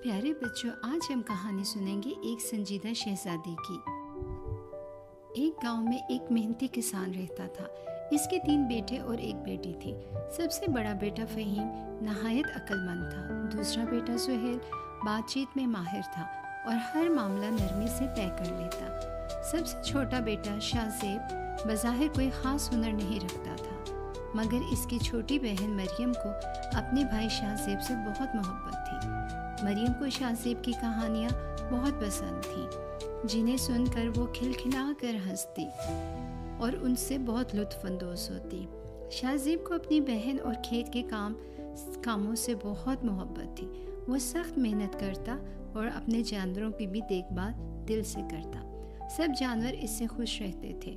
پیارے بچوں، آج ہم کہانی سنیں گے ایک سنجیدہ شہزادی کی۔ ایک گاؤں میں ایک محنتی کسان رہتا تھا۔ اس کے 3 بیٹے اور 1 بیٹی تھی۔ سب سے بڑا بیٹا فہیم نہایت عقل مند تھا۔ دوسرا بیٹا سہیل بات چیت میں ماہر تھا اور ہر معاملہ نرمی سے طے کر لیتا۔ سب سے چھوٹا بیٹا شاہ زیب بظاہر کوئی خاص ہنر نہیں رکھتا تھا، مگر اس کی چھوٹی بہن مریم کو اپنے بھائی شاہ زیب سے بہت محبت تھی۔ مریم کو شاہ زیب کی کہانیاں بہت پسند تھیں، جنہیں سن کر وہ کھلکھلا کر ہنستی اور ان سے بہت لطف اندوز ہوتی۔ شاہ زیب کو اپنی بہن اور کھیت کے کاموں سے بہت محبت تھی۔ وہ سخت محنت کرتا اور اپنے جانوروں کی بھی دیکھ بھال دل سے کرتا۔ سب جانور اس سے خوش رہتے تھے۔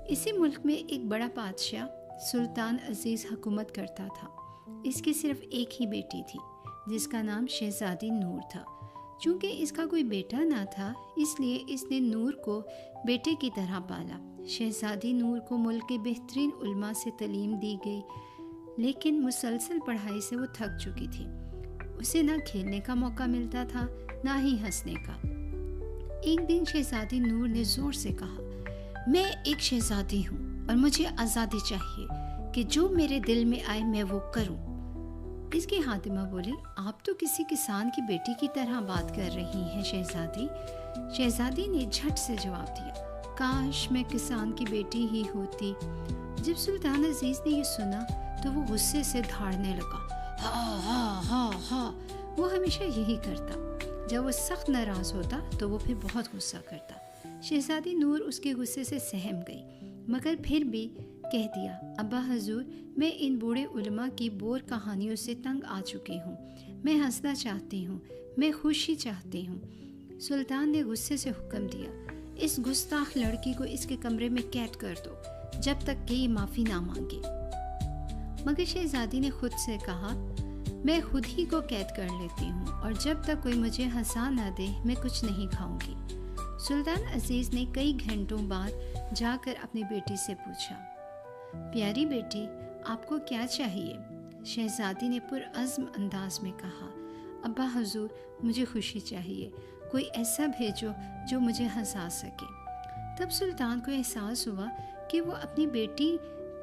اسی ملک میں ایک بڑا بادشاہ سلطان عزیز حکومت کرتا تھا۔ اس کی صرف ایک ہی بیٹی تھی، جس کا نام شہزادی نور تھا۔ چونکہ اس کا کوئی بیٹا نہ تھا، اس لیے اس نے نور کو بیٹے کی طرح پالا۔ شہزادی نور کو ملک کے بہترین علماء سے تعلیم دی گئی، لیکن مسلسل پڑھائی سے وہ تھک چکی تھی۔ اسے نہ کھیلنے کا موقع ملتا تھا، نہ ہی ہنسنے کا۔ ایک دن شہزادی نور نے زور سے کہا، میں ایک شہزادی ہوں اور مجھے آزادی چاہیے کہ جو میرے دل میں آئے میں وہ کروں۔ اس کی خادمہ بولی، آپ تو کسی کسان کی بیٹی کی طرح بات کر رہی ہیں شہزادی۔ شہزادی نے جھٹ سے جواب دیا، کاش میں کسان کی بیٹی ہی ہوتی۔ جب سلطان عزیز نے یہ سنا تو وہ غصے سے دھاڑنے لگا۔ ہاں ہاں ہاں ہاں، وہ ہمیشہ یہی کرتا۔ جب وہ سخت ناراض ہوتا تو وہ پھر بہت غصہ کرتا۔ شہزادی نور اس کے غصے سے سہم گئی، مگر پھر بھی کہہ دیا، ابا حضور، میں ان بوڑھے علماء کی بور کہانیوں سے تنگ آ چکی ہوں۔ میں ہنسنا چاہتی ہوں، میں خوشی چاہتی ہوں۔ سلطان نے غصے سے حکم دیا، اس گستاخ لڑکی کو اس کے کمرے میں قید کر دو، جب تک کہ یہ معافی نہ مانگے۔ مگر شہزادی نے خود سے کہا، میں خود ہی کو قید کر لیتی ہوں، اور جب تک کوئی مجھے ہنسا نہ دے میں کچھ نہیں کھاؤں گی۔ سلطان عزیز نے کئی گھنٹوں بعد جا کر اپنی بیٹی سے پوچھا، پیاری بیٹی، آپ کو کیا چاہیے؟ شہزادی نے پرعزم انداز میں کہا، ابا حضور، مجھے خوشی چاہیے، کوئی ایسا بھیجو جو مجھے ہنسا سکے۔ تب سلطان کو احساس ہوا کہ وہ اپنی بیٹی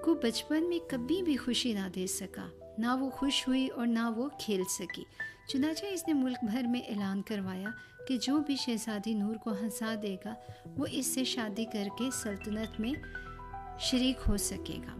کو بچپن میں کبھی بھی خوشی نہ دے سکا، نہ وہ خوش ہوئی اور نہ وہ کھیل سکی۔ چنانچہ اس نے ملک بھر میں اعلان کروایا کہ جو بھی شہزادی نور کو ہنسا دے گا وہ اس سے شادی کر کے سلطنت میں شریک ہو سکے گا۔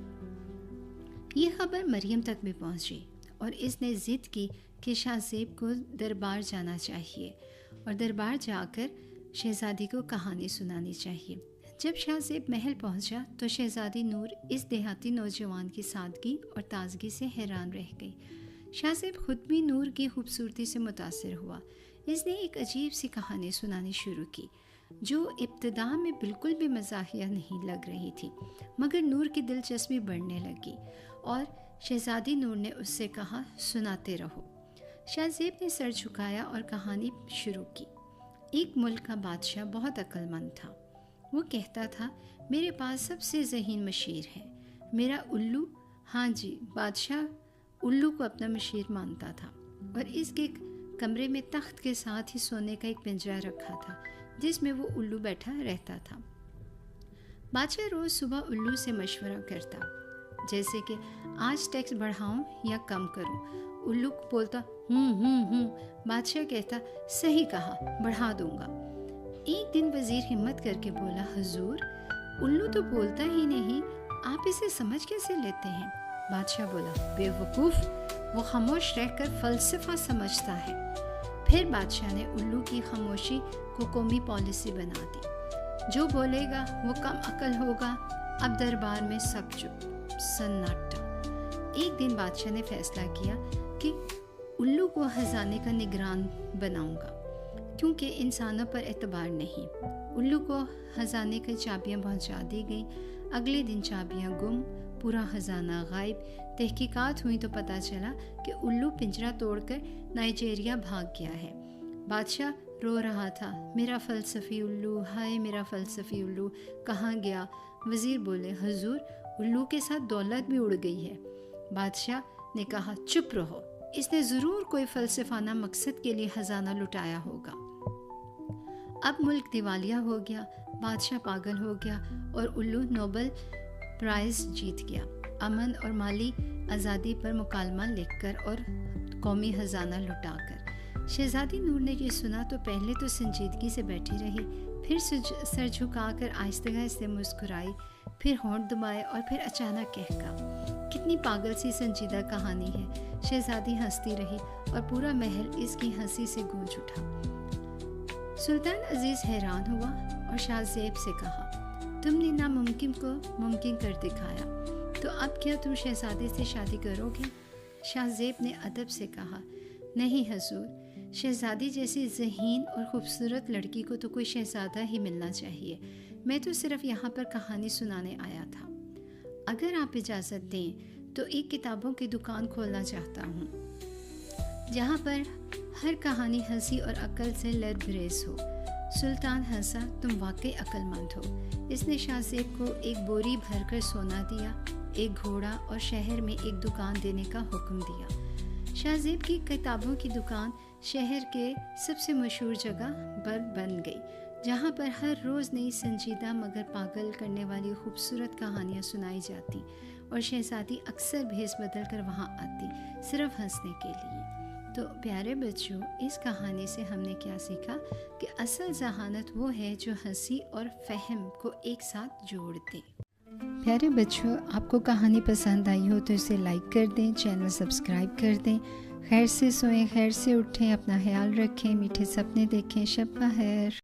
یہ خبر مریم تک بھی پہنچی اور اس نے ضد کی کہ شاہ زیب کو دربار جانا چاہیے اور دربار جا کر شہزادی کو کہانی سنانی چاہیے۔ جب شاہ زیب محل پہنچا تو شہزادی نور اس دیہاتی نوجوان کی سادگی اور تازگی سے حیران رہ گئی۔ شاہ زیب خود بھی نور کی خوبصورتی سے متاثر ہوا۔ اس نے ایک عجیب سی کہانی سنانی شروع کی، جو ابتدا میں بالکل بھی مزاحیہ نہیں لگ رہی تھی، مگر نور کی دلچسپی بڑھنے لگی اور شہزادی نور نے اس سے کہا، سناتے رہو۔ شاہ زیب نے سر جھکایا اور کہانی شروع کی۔ ایک ملک کا بادشاہ بہت عقل مند تھا۔ وہ کہتا تھا، میرے پاس سب سے ذہین مشیر ہے، میرا الو۔ ہاں جی، بادشاہ الو کو اپنا مشیر مانتا تھا اور اس کے کمرے میں تخت کے ساتھ ہی سونے کا ایک پنجرا رکھا تھا، جس میں وہ الو بیٹھا رہتا تھا۔ بادشاہ روز صبح الو سے مشورہ کرتا، جیسے کہ آج ٹیکس بڑھاؤں یا کم کروں۔ الو بولتا، بادشاہ کہتا، صحیح کہا، بڑھا دوں گا۔ ایک دن وزیر ہمت کر کے بولا، حضور، الو تو بولتا ہی نہیں، آپ اسے سمجھ کیسے لیتے ہیں؟ بادشاہ بولا، بے وقوف، وہ خاموش رہ کر فلسفہ سمجھتا ہے۔ پھر بادشاہ نے الو کی خاموشی کو قومی پالیسی بنا دی۔ جو بولے گا وہ کم عقل ہوگا۔ اب دربار میں سب چپ، سناٹا۔ ایک دن بادشاہ نے فیصلہ کیا کہ الو کو خزانے کا نگران بناؤں گا، کیونکہ انسانوں پر اعتبار نہیں۔ الو کو خزانے کی چابیاں پہنچا دی گئیں۔ اگلے دن چابیاں گم، پورا خزانہ غائب۔ تحقیقات ہوئی تو پتہ چلا کہ الو پنجرا توڑ کر نائجیریا بھاگ گیا ہے۔ بادشاہ رو رہا تھا، میرا فلسفی الو، ہائے میرا فلسفی الو کہاں گیا؟ وزیر بولے، حضور، الو کے ساتھ دولت بھی اڑ گئی ہے۔ بادشاہ نے کہا، چپ رہو، اس نے ضرور کوئی فلسفانہ مقصد کے لیے خزانہ لٹایا ہوگا۔ اب ملک دیوالیہ ہو گیا، بادشاہ پاگل ہو گیا اور الو نوبل پرائز جیت گیا، امن اور مالی آزادی پر مکالمہ لکھ کر اور قومی خزانہ لٹا کر۔ شہزادی نور نے یہ سنا تو پہلے تو سنجیدگی سے بیٹھی رہی، پھر سر جھکا کر آہستہ سے مسکرائی، پھر ہونٹ دبائے اور پھر اچانک کہا، کتنی پاگل سی سنجیدہ کہانی ہے۔ شہزادی ہنستی رہی اور پورا محل اس کی ہنسی سے گونج اٹھا۔ سلطان عزیز حیران ہوا اور شاہ زیب سے کہا، تم نے ناممکن کو ممکن کر دکھایا، تو اب کیا تم شہزادے سے شادی کرو گے؟ شاہ زیب نے ادب سے کہا، نہیں حضور، شہزادی جیسی ذہین اور خوبصورت لڑکی کو تو کوئی شہزادہ ہی ملنا چاہیے، میں تو صرف یہاں پر کہانی سنانے آیا تھا۔ اگر آپ اجازت دیں تو ایک کتابوں کی دکان کھولنا چاہتا ہوں جہاں پر ہر کہانی ہنسی اور عقل سے لبریز ہو۔ سلطان ہنسا، تم واقعی عقل مند ہو۔ اس نے شاہ زیب کو ایک بوری بھر کر سونا دیا، ایک گھوڑا اور شہر میں ایک دکان دینے کا حکم دیا۔ شاہ زیب کی کتابوں کی دکان شہر کے سب سے مشہور جگہ پر بن گئی، جہاں پر ہر روز نئی سنجیدہ مگر پاگل کرنے والی خوبصورت کہانیاں سنائی جاتی اور شہزادی اکثر بھیس بدل کر وہاں آتی، صرف ہنسنے کے لیے۔ تو پیارے بچوں، اس کہانی سے ہم نے کیا سیکھا کہ اصل ذہانت وہ ہے جو ہنسی اور فہم کو ایک ساتھ جوڑ دے۔ پیارے بچوں، آپ کو کہانی پسند آئی ہو تو اسے لائک کر دیں، چینل سبسکرائب کر دیں۔ خیر سے سوئیں، خیر سے اٹھیں، اپنا خیال رکھیں، میٹھے سپنے دیکھیں۔ شب بخیر۔